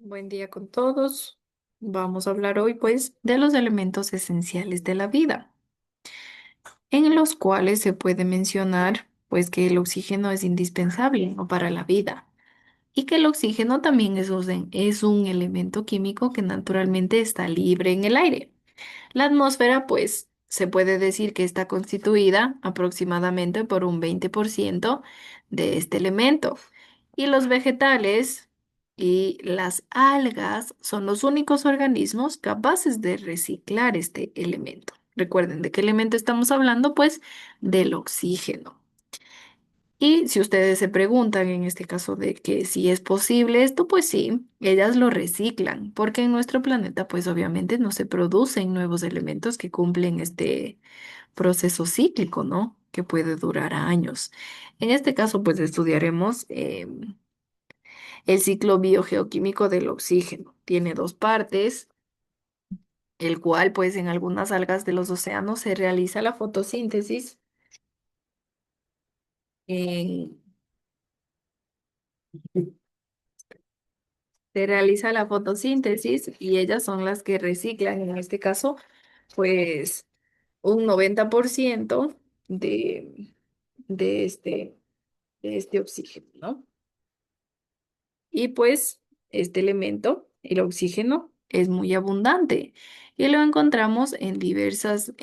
Buen día con todos. Vamos a hablar hoy, pues, de los elementos esenciales de la vida, en los cuales se puede mencionar, pues, que el oxígeno es indispensable, ¿no?, para la vida y que el oxígeno también es un elemento químico que naturalmente está libre en el aire. La atmósfera, pues, se puede decir que está constituida aproximadamente por un 20% de este elemento. Y los vegetales y las algas son los únicos organismos capaces de reciclar este elemento. Recuerden, ¿de qué elemento estamos hablando? Pues del oxígeno. Y si ustedes se preguntan en este caso de que si es posible esto, pues sí, ellas lo reciclan, porque en nuestro planeta pues obviamente no se producen nuevos elementos que cumplen este proceso cíclico, ¿no? Que puede durar años. En este caso pues estudiaremos el ciclo biogeoquímico del oxígeno. Tiene dos partes, el cual pues en algunas algas de los océanos se realiza la fotosíntesis. Se realiza la fotosíntesis y ellas son las que reciclan, en este caso, pues un 90% de, de este, de este oxígeno, ¿no? Y pues este elemento, el oxígeno, es muy abundante y lo encontramos en diversas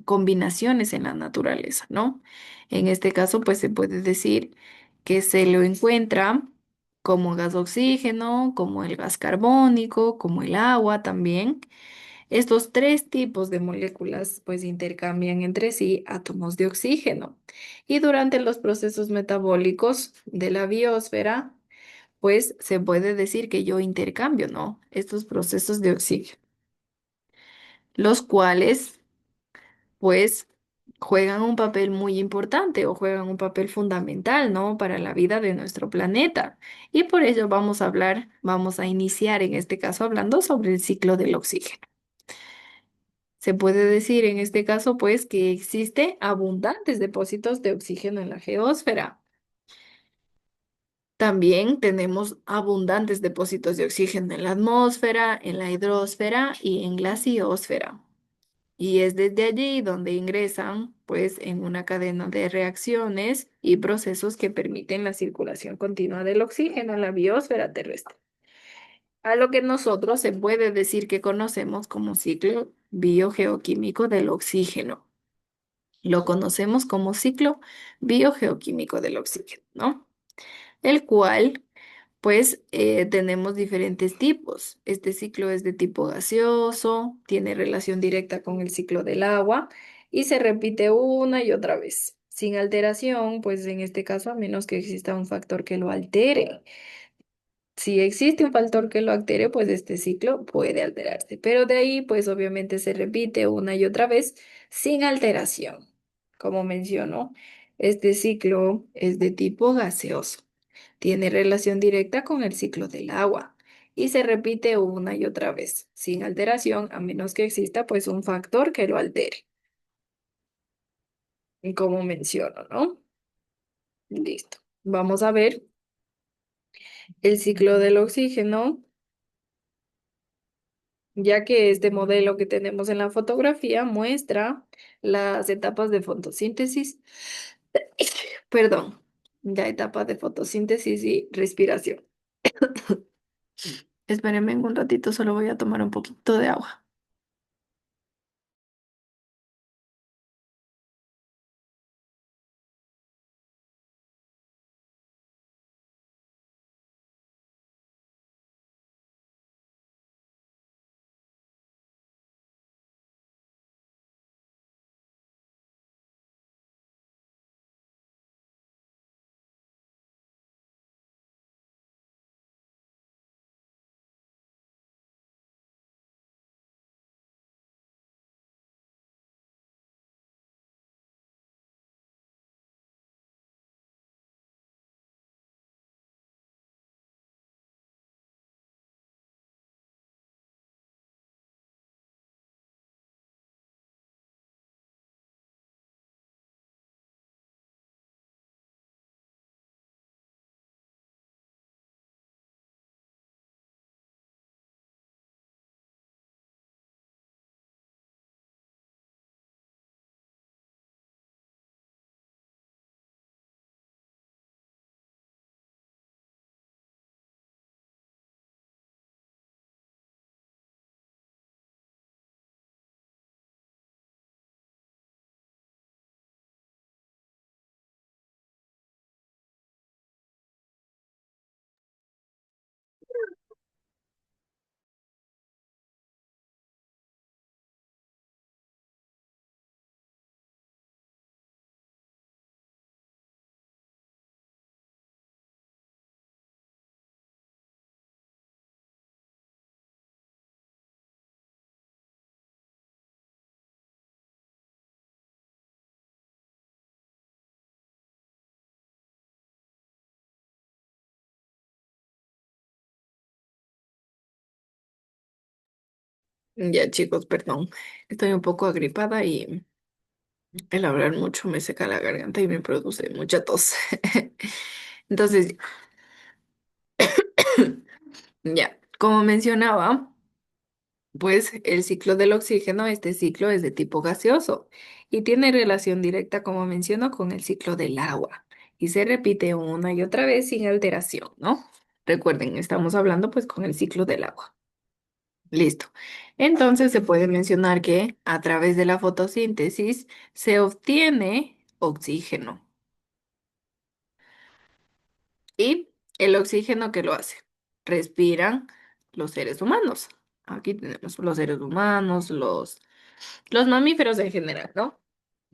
combinaciones en la naturaleza, ¿no? En este caso, pues se puede decir que se lo encuentra como gas oxígeno, como el gas carbónico, como el agua también. Estos tres tipos de moléculas pues intercambian entre sí átomos de oxígeno y durante los procesos metabólicos de la biosfera pues se puede decir que yo intercambio, ¿no? Estos procesos de oxígeno, los cuales, pues, juegan un papel muy importante o juegan un papel fundamental, ¿no? Para la vida de nuestro planeta. Y por ello vamos a iniciar en este caso hablando sobre el ciclo del oxígeno. Se puede decir en este caso, pues, que existe abundantes depósitos de oxígeno en la geósfera. También tenemos abundantes depósitos de oxígeno en la atmósfera, en la hidrosfera y en la criosfera. Y es desde allí donde ingresan, pues, en una cadena de reacciones y procesos que permiten la circulación continua del oxígeno en la biosfera terrestre. A lo que nosotros se puede decir que conocemos como ciclo biogeoquímico del oxígeno. Lo conocemos como ciclo biogeoquímico del oxígeno, ¿no? El cual pues tenemos diferentes tipos. Este ciclo es de tipo gaseoso, tiene relación directa con el ciclo del agua y se repite una y otra vez, sin alteración, pues en este caso a menos que exista un factor que lo altere. Si existe un factor que lo altere, pues este ciclo puede alterarse, pero de ahí pues obviamente se repite una y otra vez sin alteración. Como menciono, este ciclo es de tipo gaseoso. Tiene relación directa con el ciclo del agua y se repite una y otra vez, sin alteración, a menos que exista pues un factor que lo altere, como menciono, ¿no? Listo. Vamos a ver el ciclo del oxígeno, ya que este modelo que tenemos en la fotografía muestra las etapas de fotosíntesis, perdón, la etapa de fotosíntesis y respiración. Espérenme un ratito, solo voy a tomar un poquito de agua. Ya, chicos, perdón. Estoy un poco agripada y el hablar mucho me seca la garganta y me produce mucha tos. Entonces, ya, como mencionaba, pues el ciclo del oxígeno, este ciclo es de tipo gaseoso y tiene relación directa, como menciono, con el ciclo del agua y se repite una y otra vez sin alteración, ¿no? Recuerden, estamos hablando pues con el ciclo del agua. Listo. Entonces se puede mencionar que a través de la fotosíntesis se obtiene oxígeno. ¿Y el oxígeno qué lo hace? Respiran los seres humanos. Aquí tenemos los seres humanos, los mamíferos en general, ¿no?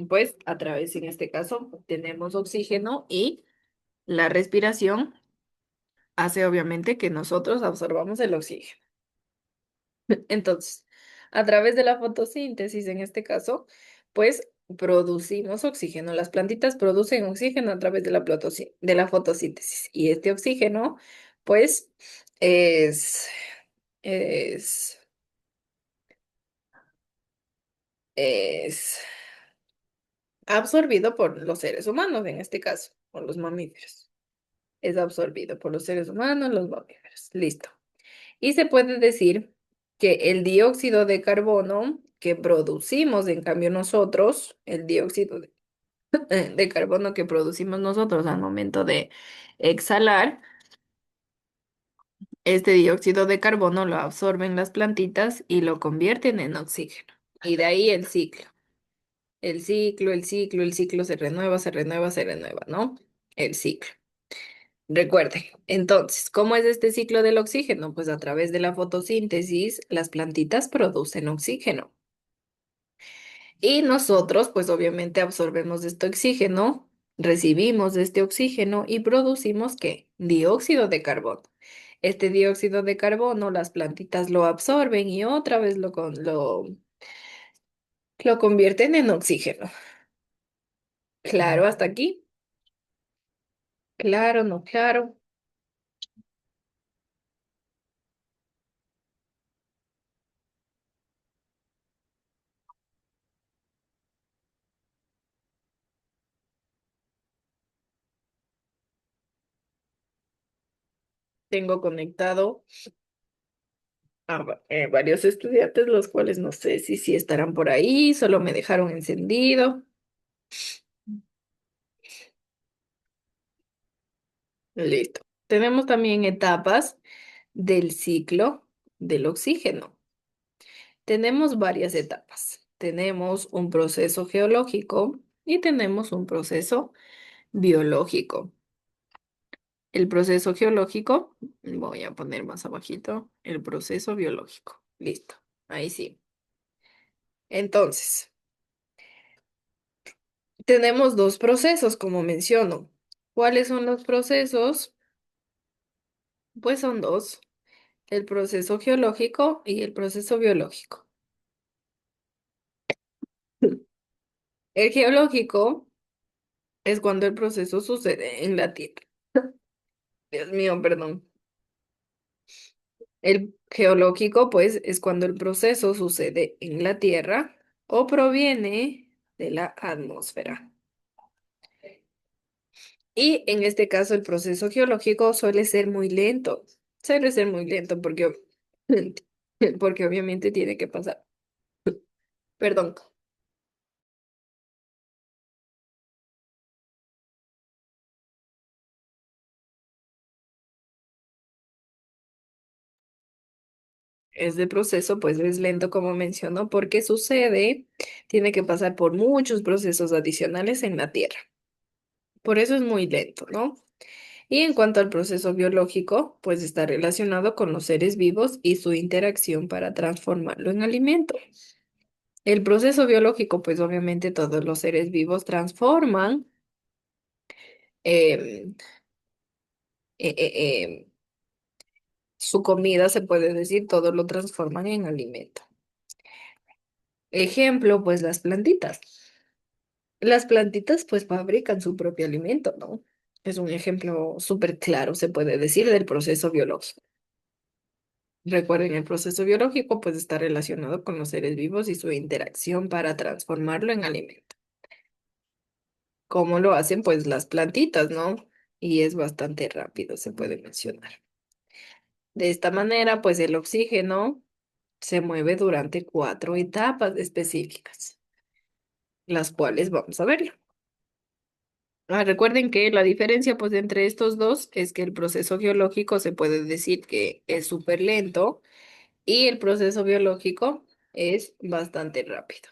Pues a través, en este caso, tenemos oxígeno y la respiración hace obviamente que nosotros absorbamos el oxígeno. Entonces, a través de la fotosíntesis, en este caso, pues producimos oxígeno. Las plantitas producen oxígeno a través de de la fotosíntesis. Y este oxígeno, pues, es, es, es absorbido por los seres humanos, en este caso, por los mamíferos. Es absorbido por los seres humanos, los mamíferos. Listo. Y se puede decir que el dióxido de carbono que producimos, en cambio nosotros, el dióxido de carbono que producimos nosotros al momento de exhalar, este dióxido de carbono lo absorben las plantitas y lo convierten en oxígeno. Y de ahí el ciclo. El ciclo se renueva, se renueva, se renueva, ¿no? El ciclo. Recuerden, entonces, ¿cómo es este ciclo del oxígeno? Pues a través de la fotosíntesis, las plantitas producen oxígeno. Y nosotros, pues obviamente absorbemos este oxígeno, recibimos este oxígeno y producimos ¿qué? Dióxido de carbono. Este dióxido de carbono, las plantitas lo absorben y otra vez lo convierten en oxígeno. Claro, hasta aquí. Claro, no, claro. Tengo conectado a varios estudiantes, los cuales no sé si estarán por ahí, solo me dejaron encendido. Listo. Tenemos también etapas del ciclo del oxígeno. Tenemos varias etapas. Tenemos un proceso geológico y tenemos un proceso biológico. El proceso geológico, voy a poner más abajito, el proceso biológico. Listo. Ahí sí. Entonces, tenemos dos procesos, como menciono. ¿Cuáles son los procesos? Pues son dos, el proceso geológico y el proceso biológico. El geológico es cuando el proceso sucede en la Tierra. Dios mío, perdón. El geológico, pues, es cuando el proceso sucede en la Tierra o proviene de la atmósfera. Y en este caso, el proceso geológico suele ser muy lento. Suele ser muy lento porque obviamente tiene que pasar. Perdón. Este proceso, pues, es lento, como menciono, porque sucede, tiene que pasar por muchos procesos adicionales en la Tierra. Por eso es muy lento, ¿no? Y en cuanto al proceso biológico, pues está relacionado con los seres vivos y su interacción para transformarlo en alimento. El proceso biológico, pues obviamente todos los seres vivos transforman em, em, su comida, se puede decir, todo lo transforman en alimento. Ejemplo, pues las plantitas. Las plantitas pues fabrican su propio alimento, ¿no? Es un ejemplo súper claro, se puede decir, del proceso biológico. Recuerden, el proceso biológico pues está relacionado con los seres vivos y su interacción para transformarlo en alimento. ¿Cómo lo hacen? Pues las plantitas, ¿no? Y es bastante rápido, se puede mencionar. De esta manera, pues el oxígeno se mueve durante cuatro etapas específicas, las cuales vamos a ver. Recuerden que la diferencia pues entre estos dos es que el proceso geológico se puede decir que es súper lento y el proceso biológico es bastante rápido.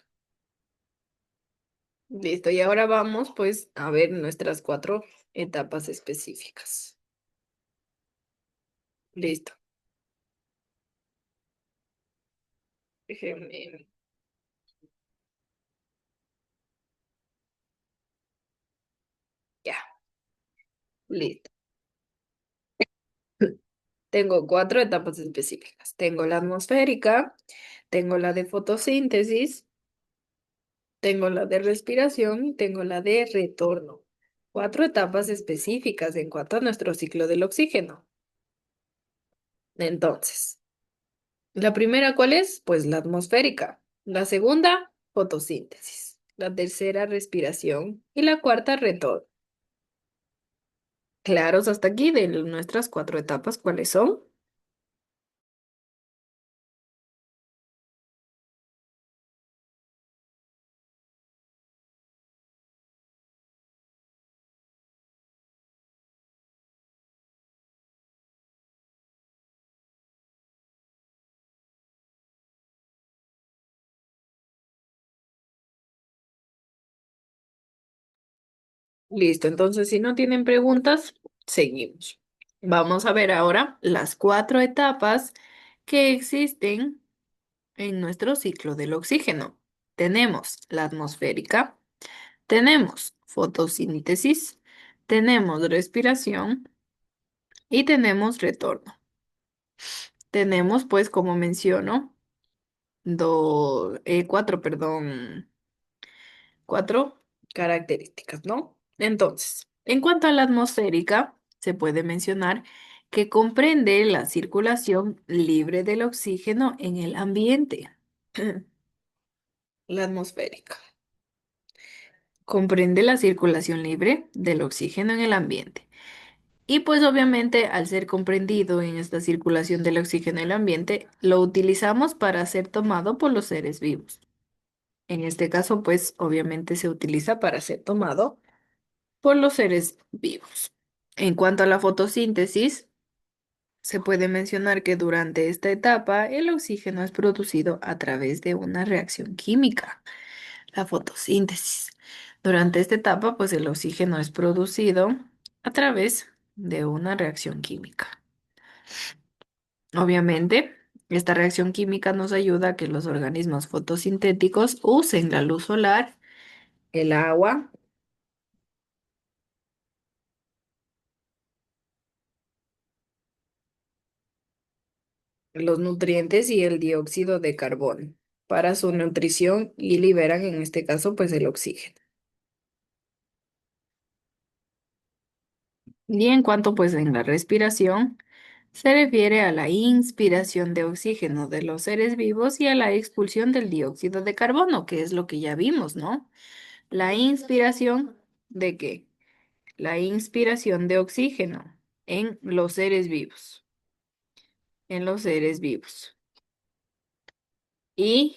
Listo, y ahora vamos pues a ver nuestras cuatro etapas específicas. Listo. Déjenme, ya, listo. Tengo cuatro etapas específicas. Tengo la atmosférica, tengo la de fotosíntesis, tengo la de respiración y tengo la de retorno. Cuatro etapas específicas en cuanto a nuestro ciclo del oxígeno. Entonces, la primera, ¿cuál es? Pues la atmosférica. La segunda, fotosíntesis. La tercera, respiración. Y la cuarta, retorno. Claros hasta aquí de nuestras cuatro etapas, ¿cuáles son? Listo, entonces si no tienen preguntas, seguimos. Vamos a ver ahora las cuatro etapas que existen en nuestro ciclo del oxígeno. Tenemos la atmosférica, tenemos fotosíntesis, tenemos respiración y tenemos retorno. Tenemos, pues, como menciono, cuatro, perdón, cuatro características, ¿no? Entonces, en cuanto a la atmosférica, se puede mencionar que comprende la circulación libre del oxígeno en el ambiente. La atmosférica comprende la circulación libre del oxígeno en el ambiente. Y pues obviamente al ser comprendido en esta circulación del oxígeno en el ambiente, lo utilizamos para ser tomado por los seres vivos. En este caso, pues obviamente se utiliza para ser tomado por los seres vivos. En cuanto a la fotosíntesis, se puede mencionar que durante esta etapa el oxígeno es producido a través de una reacción química, la fotosíntesis. Durante esta etapa, pues el oxígeno es producido a través de una reacción química. Obviamente, esta reacción química nos ayuda a que los organismos fotosintéticos usen la luz solar, el agua, los nutrientes y el dióxido de carbono para su nutrición y liberan en este caso pues el oxígeno. Y en cuanto pues en la respiración, se refiere a la inspiración de oxígeno de los seres vivos y a la expulsión del dióxido de carbono, que es lo que ya vimos, ¿no? La inspiración ¿de qué? La inspiración de oxígeno en los seres vivos, en los seres vivos. Y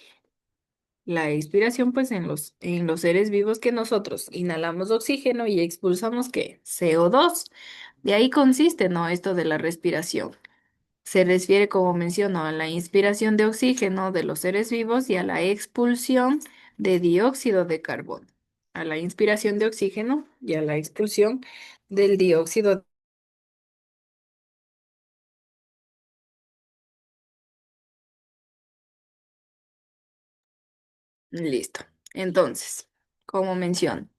la expiración, pues en los seres vivos que nosotros inhalamos oxígeno y expulsamos ¿qué? CO2. De ahí consiste, ¿no? Esto de la respiración. Se refiere, como menciono, a la inspiración de oxígeno de los seres vivos y a la expulsión de dióxido de carbono. A la inspiración de oxígeno y a la expulsión del dióxido. Listo. Entonces, como menciono,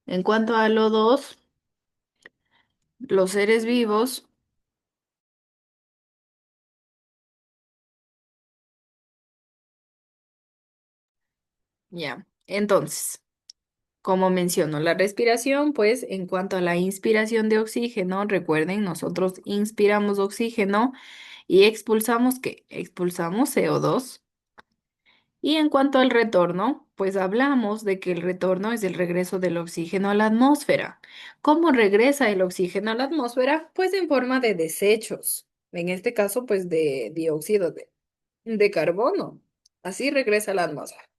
en cuanto a lo dos, los seres vivos, ya. Entonces, como menciono, la respiración, pues en cuanto a la inspiración de oxígeno, recuerden, nosotros inspiramos oxígeno y expulsamos ¿qué? Expulsamos CO2. Y en cuanto al retorno, pues hablamos de que el retorno es el regreso del oxígeno a la atmósfera. ¿Cómo regresa el oxígeno a la atmósfera? Pues en forma de desechos. En este caso, pues de dióxido de carbono. Así regresa a la atmósfera.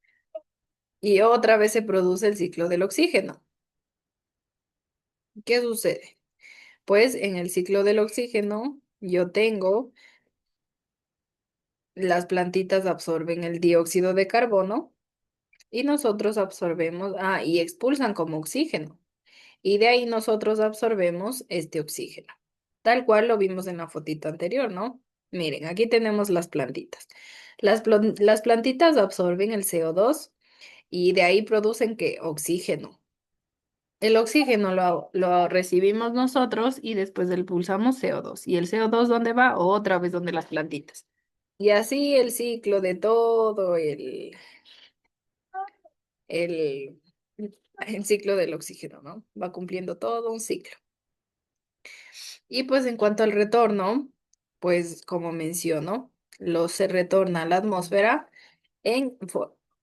Y otra vez se produce el ciclo del oxígeno. ¿Qué sucede? Pues en el ciclo del oxígeno yo tengo las plantitas absorben el dióxido de carbono y nosotros absorbemos, y expulsan como oxígeno. Y de ahí nosotros absorbemos este oxígeno, tal cual lo vimos en la fotito anterior, ¿no? Miren, aquí tenemos las plantitas. Las plantitas absorben el CO2 y de ahí producen ¿qué? Oxígeno. El oxígeno lo recibimos nosotros y después pulsamos CO2. ¿Y el CO2 dónde va? Otra vez donde las plantitas. Y así el ciclo de todo el, el ciclo del oxígeno, ¿no? Va cumpliendo todo un ciclo. Y pues en cuanto al retorno, pues como menciono, se retorna a la atmósfera en,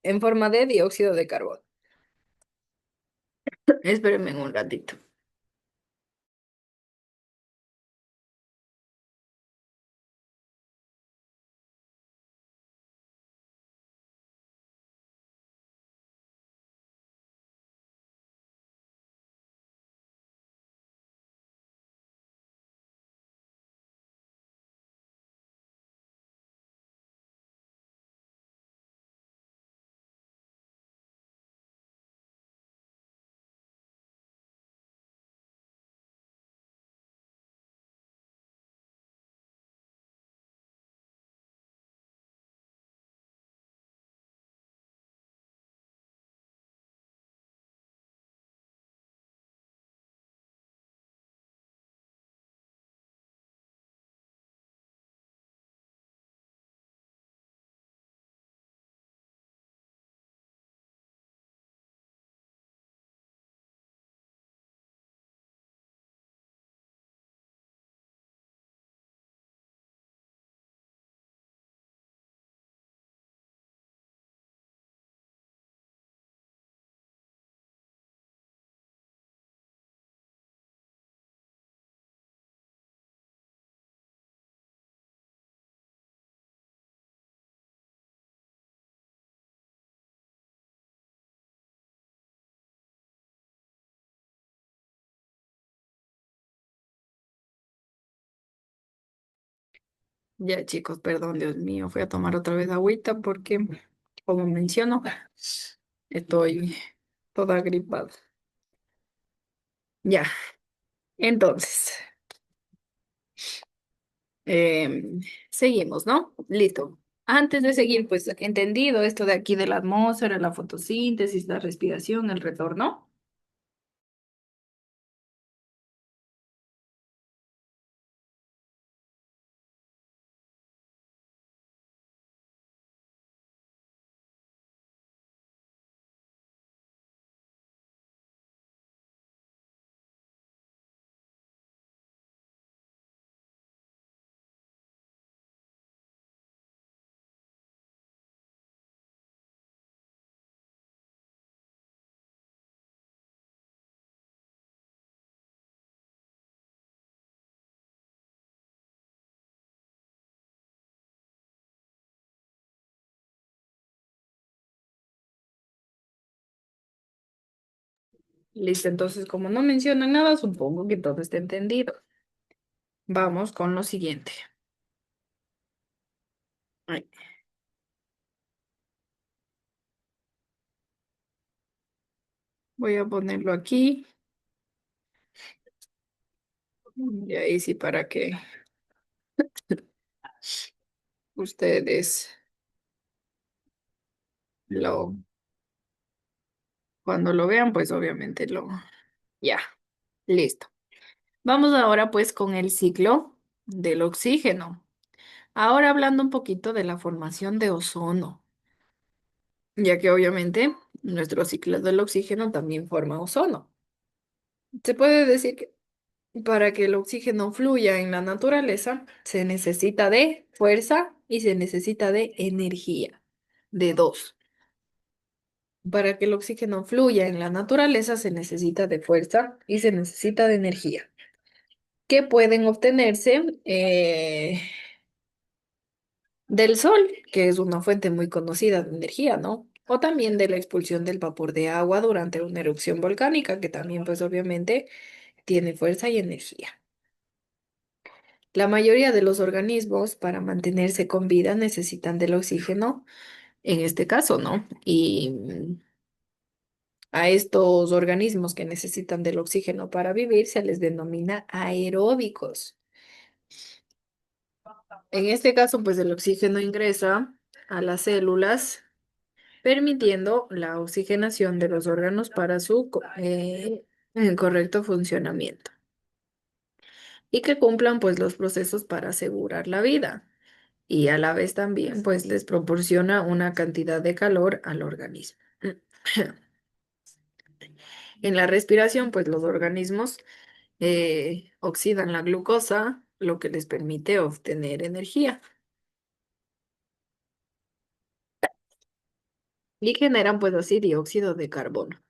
en forma de dióxido de carbono. Espérenme un ratito. Ya chicos, perdón, Dios mío, fui a tomar otra vez agüita porque, como menciono, estoy toda gripada. Ya, entonces, seguimos, ¿no? Listo. Antes de seguir, pues entendido esto de aquí de la atmósfera, la fotosíntesis, la respiración, el retorno. Listo, entonces como no mencionan nada, supongo que todo está entendido. Vamos con lo siguiente. Ay, voy a ponerlo aquí. Y ahí sí para que ustedes lo, cuando lo vean, pues obviamente ya, listo. Vamos ahora pues con el ciclo del oxígeno. Ahora hablando un poquito de la formación de ozono, ya que obviamente nuestro ciclo del oxígeno también forma ozono. Se puede decir que Para que el oxígeno fluya en la naturaleza, se necesita de fuerza y se necesita de energía, de dos. Para que el oxígeno fluya en la naturaleza, se necesita de fuerza y se necesita de energía, que pueden obtenerse del sol, que es una fuente muy conocida de energía, ¿no? O también de la expulsión del vapor de agua durante una erupción volcánica, que también, pues obviamente, tiene fuerza y energía. La mayoría de los organismos para mantenerse con vida necesitan del oxígeno, en este caso, ¿no? Y a estos organismos que necesitan del oxígeno para vivir se les denomina aeróbicos. En este caso, pues el oxígeno ingresa a las células, permitiendo la oxigenación de los órganos para su correcto funcionamiento y que cumplan pues los procesos para asegurar la vida. Y a la vez también pues les proporciona una cantidad de calor al organismo. En la respiración pues los organismos oxidan la glucosa, lo que les permite obtener energía y generan pues así dióxido de carbono.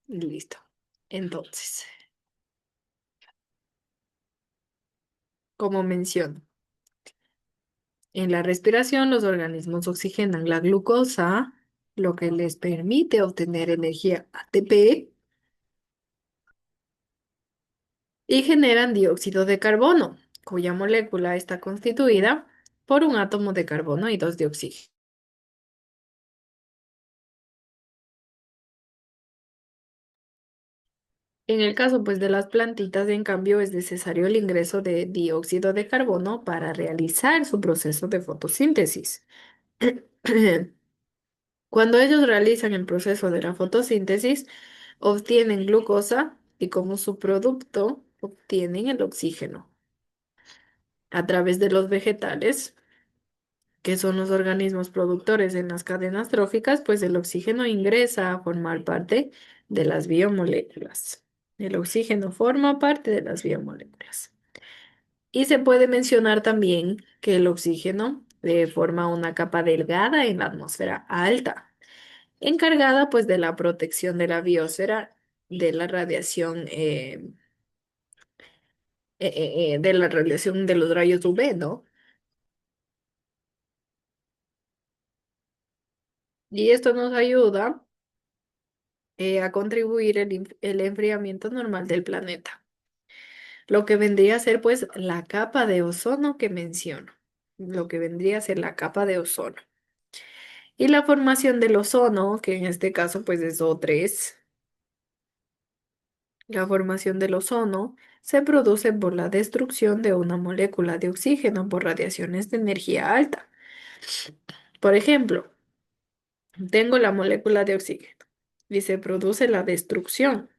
Listo. Entonces, como menciono, en la respiración los organismos oxigenan la glucosa, lo que les permite obtener energía ATP y generan dióxido de carbono, cuya molécula está constituida por un átomo de carbono y dos de oxígeno. En el caso pues de las plantitas, en cambio, es necesario el ingreso de dióxido de carbono para realizar su proceso de fotosíntesis. Cuando ellos realizan el proceso de la fotosíntesis, obtienen glucosa y como su producto obtienen el oxígeno. A través de los vegetales, que son los organismos productores en las cadenas tróficas, pues el oxígeno ingresa a formar parte de las biomoléculas. El oxígeno forma parte de las biomoléculas. Y se puede mencionar también que el oxígeno forma una capa delgada en la atmósfera alta, encargada pues de la protección de la biosfera de la radiación, de la radiación de los rayos UV, ¿no? Y esto nos ayuda a contribuir el enfriamiento normal del planeta, lo que vendría a ser pues la capa de ozono que menciono, lo que vendría a ser la capa de ozono. Y la formación del ozono, que en este caso pues es O3, la formación del ozono se produce por la destrucción de una molécula de oxígeno por radiaciones de energía alta. Por ejemplo, tengo la molécula de oxígeno y se produce la destrucción.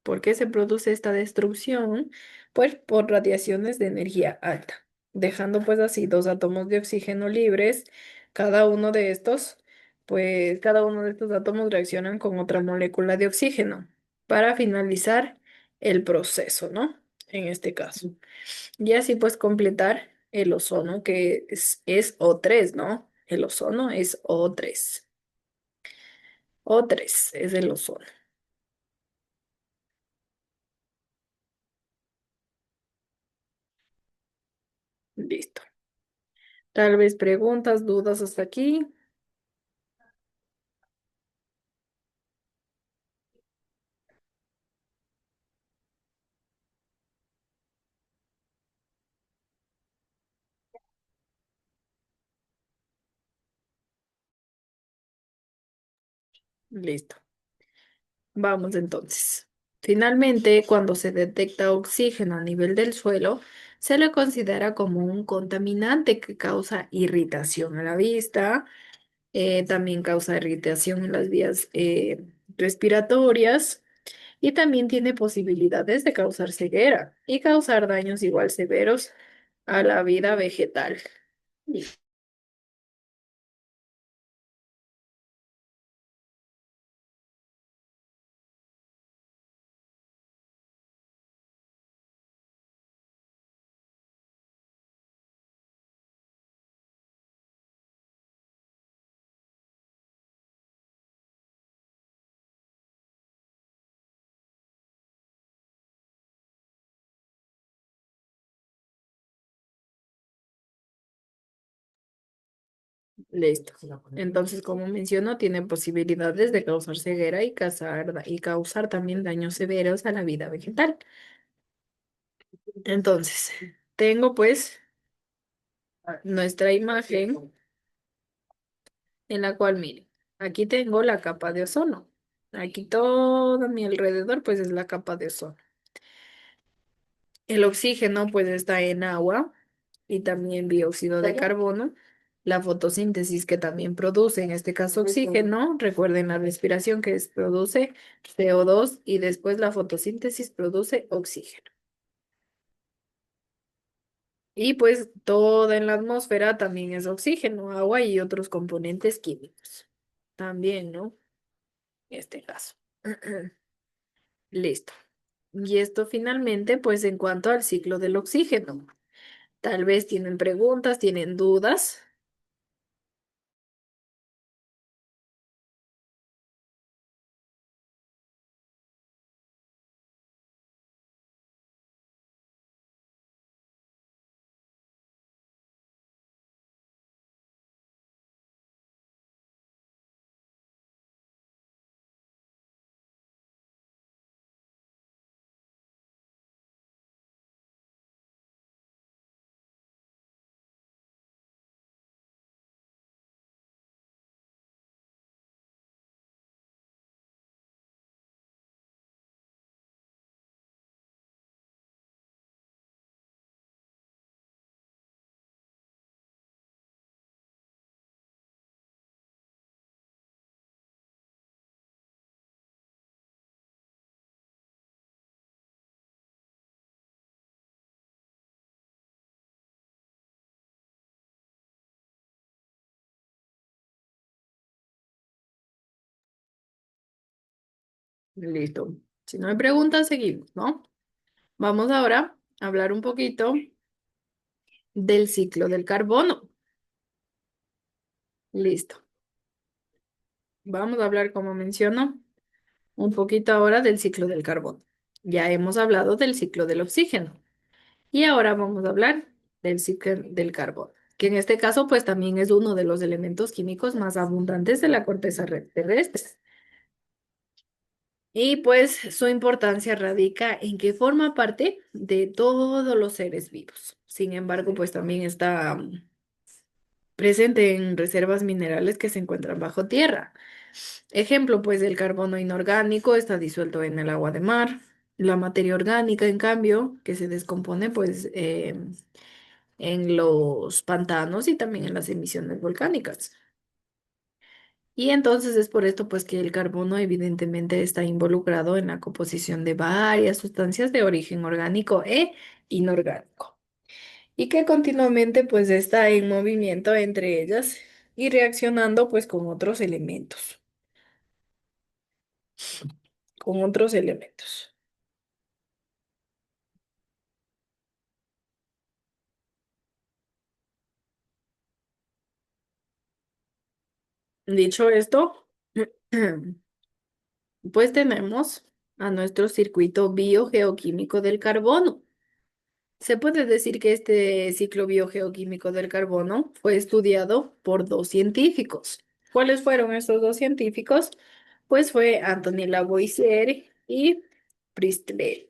¿Por qué se produce esta destrucción? Pues por radiaciones de energía alta, dejando pues así dos átomos de oxígeno libres. Cada uno de estos, pues cada uno de estos átomos reaccionan con otra molécula de oxígeno para finalizar el proceso, ¿no? En este caso. Y así pues completar el ozono que es O3, ¿no? El ozono es O3. O3 es el ozono. Listo. Tal vez preguntas, dudas hasta aquí. Listo. Vamos entonces. Finalmente, cuando se detecta oxígeno a nivel del suelo, se le considera como un contaminante que causa irritación a la vista, también causa irritación en las vías respiratorias y también tiene posibilidades de causar ceguera y causar daños igual severos a la vida vegetal. Listo. Entonces, como menciono, tiene posibilidades de causar ceguera y causar también daños severos a la vida vegetal. Entonces, tengo pues nuestra imagen en la cual, miren, aquí tengo la capa de ozono. Aquí todo a mi alrededor pues es la capa de ozono. El oxígeno pues está en agua y también dióxido de carbono. La fotosíntesis que también produce, en este caso oxígeno, recuerden la respiración produce CO2 y después la fotosíntesis produce oxígeno. Y pues toda en la atmósfera también es oxígeno, agua y otros componentes químicos. También, ¿no? En este caso. Listo. Y esto finalmente, pues en cuanto al ciclo del oxígeno. Tal vez tienen preguntas, tienen dudas. Listo. Si no hay preguntas, seguimos, ¿no? Vamos ahora a hablar un poquito del ciclo del carbono. Listo. Vamos a hablar, como menciono, un poquito ahora del ciclo del carbono. Ya hemos hablado del ciclo del oxígeno y ahora vamos a hablar del ciclo del carbono, que en este caso pues también es uno de los elementos químicos más abundantes de la corteza terrestre. Y pues su importancia radica en que forma parte de todos los seres vivos. Sin embargo, pues también está presente en reservas minerales que se encuentran bajo tierra. Ejemplo, pues el carbono inorgánico está disuelto en el agua de mar. La materia orgánica, en cambio, que se descompone pues en los pantanos y también en las emisiones volcánicas. Y entonces es por esto pues que el carbono evidentemente está involucrado en la composición de varias sustancias de origen orgánico e inorgánico y que continuamente pues está en movimiento entre ellas y reaccionando pues con otros elementos. Dicho esto, pues tenemos a nuestro circuito biogeoquímico del carbono. Se puede decir que este ciclo biogeoquímico del carbono fue estudiado por dos científicos. ¿Cuáles fueron estos dos científicos? Pues fue Anthony Lavoisier y Priestley,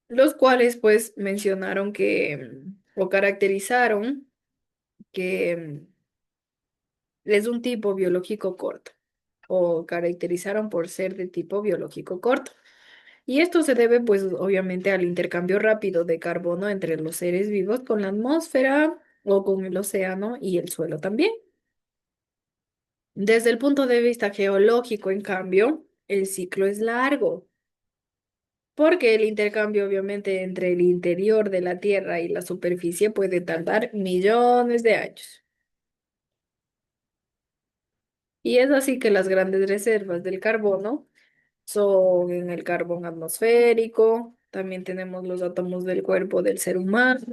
los cuales pues mencionaron o caracterizaron que es un tipo biológico corto o caracterizaron por ser de tipo biológico corto. Y esto se debe, pues, obviamente al intercambio rápido de carbono entre los seres vivos con la atmósfera o con el océano y el suelo también. Desde el punto de vista geológico, en cambio, el ciclo es largo, porque el intercambio, obviamente, entre el interior de la Tierra y la superficie puede tardar millones de años. Y es así que las grandes reservas del carbono son en el carbón atmosférico, también tenemos los átomos del cuerpo del ser humano,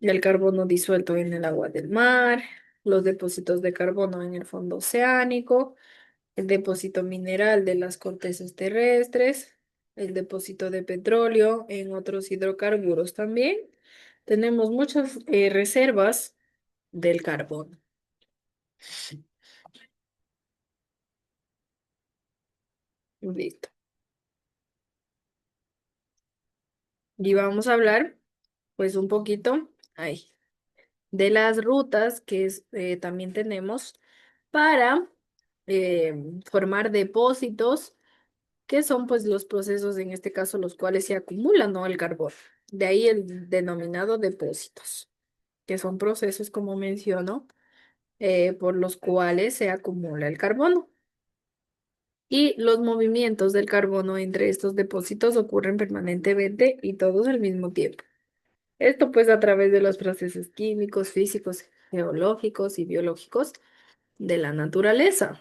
el carbono disuelto en el agua del mar, los depósitos de carbono en el fondo oceánico, el depósito mineral de las cortezas terrestres, el depósito de petróleo en otros hidrocarburos también. Tenemos muchas reservas del carbono. Listo. Y vamos a hablar, pues, un poquito, ay, de las rutas que también tenemos para formar depósitos, que son, pues, los procesos, en este caso, los cuales se acumulan, ¿no? El carbón. De ahí el denominado depósitos, que son procesos, como menciono, por los cuales se acumula el carbono. Y los movimientos del carbono entre estos depósitos ocurren permanentemente y todos al mismo tiempo. Esto pues a través de los procesos químicos, físicos, geológicos y biológicos de la naturaleza.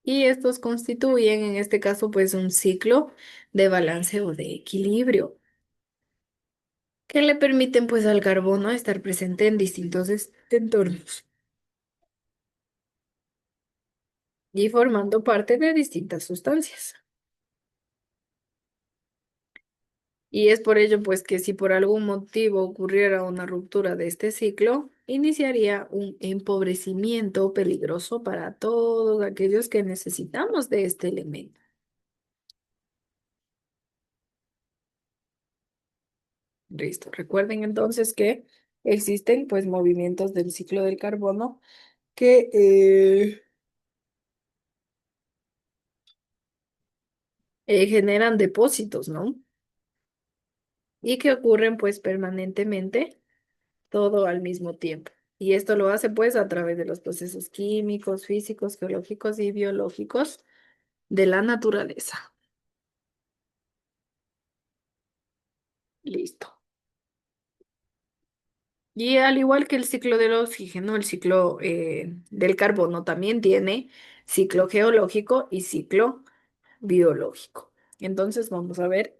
Y estos constituyen en este caso pues un ciclo de balance o de equilibrio que le permiten pues al carbono estar presente en distintos entornos y formando parte de distintas sustancias. Y es por ello, pues, que si por algún motivo ocurriera una ruptura de este ciclo, iniciaría un empobrecimiento peligroso para todos aquellos que necesitamos de este elemento. Listo. Recuerden entonces que existen, pues, movimientos del ciclo del carbono que generan depósitos, ¿no? Y que ocurren, pues, permanentemente, todo al mismo tiempo. Y esto lo hace, pues, a través de los procesos químicos, físicos, geológicos y biológicos de la naturaleza. Listo. Y al igual que el ciclo del oxígeno, el ciclo del carbono también tiene ciclo geológico y ciclo biológico. Entonces vamos a ver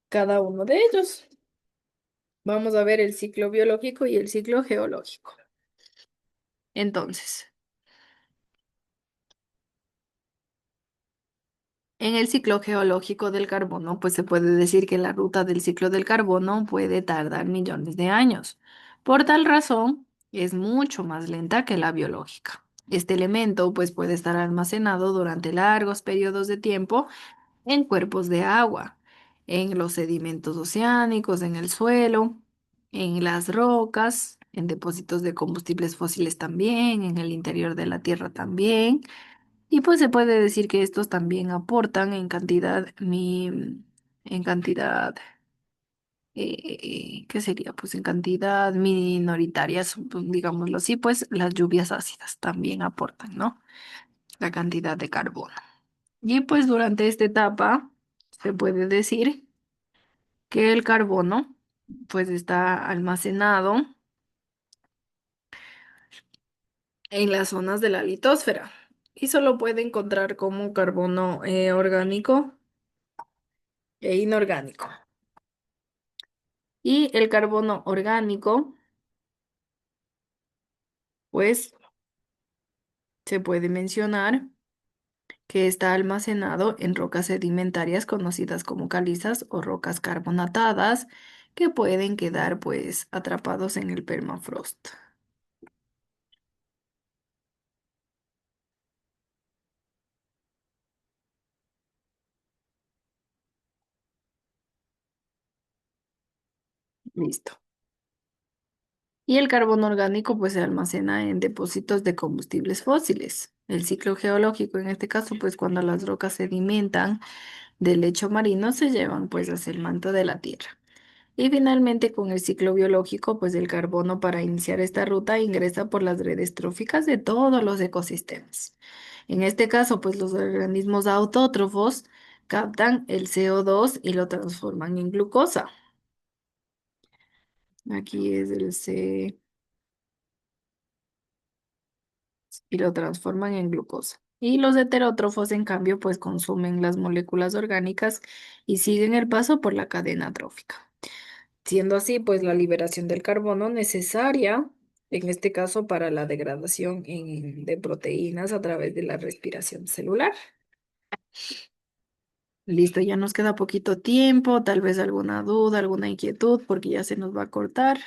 cada uno de ellos. Vamos a ver el ciclo biológico y el ciclo geológico. Entonces, en el ciclo geológico del carbono, pues se puede decir que la ruta del ciclo del carbono puede tardar millones de años. Por tal razón, es mucho más lenta que la biológica. Este elemento, pues, puede estar almacenado durante largos periodos de tiempo en cuerpos de agua, en los sedimentos oceánicos, en el suelo, en las rocas, en depósitos de combustibles fósiles también, en el interior de la Tierra también. Y pues se puede decir que estos también aportan en en cantidad, ¿qué sería? Pues en cantidad minoritaria, pues, digámoslo así, pues las lluvias ácidas también aportan, ¿no? La cantidad de carbono. Y pues durante esta etapa se puede decir que el carbono pues está almacenado en las zonas de la litosfera y solo puede encontrar como carbono orgánico e inorgánico. Y el carbono orgánico, pues se puede mencionar que está almacenado en rocas sedimentarias conocidas como calizas o rocas carbonatadas que pueden quedar pues atrapados en el permafrost. Listo. Y el carbono orgánico pues se almacena en depósitos de combustibles fósiles. El ciclo geológico en este caso pues cuando las rocas sedimentan del lecho marino se llevan pues hacia el manto de la Tierra. Y finalmente, con el ciclo biológico, pues el carbono para iniciar esta ruta ingresa por las redes tróficas de todos los ecosistemas. En este caso, pues los organismos autótrofos captan el CO2 y lo transforman en glucosa. Aquí es el C y lo transforman en glucosa. Y los heterótrofos, en cambio, pues consumen las moléculas orgánicas y siguen el paso por la cadena trófica. Siendo así, pues la liberación del carbono necesaria, en este caso, para la degradación de proteínas a través de la respiración celular. Listo, ya nos queda poquito tiempo, tal vez alguna duda, alguna inquietud, porque ya se nos va a cortar.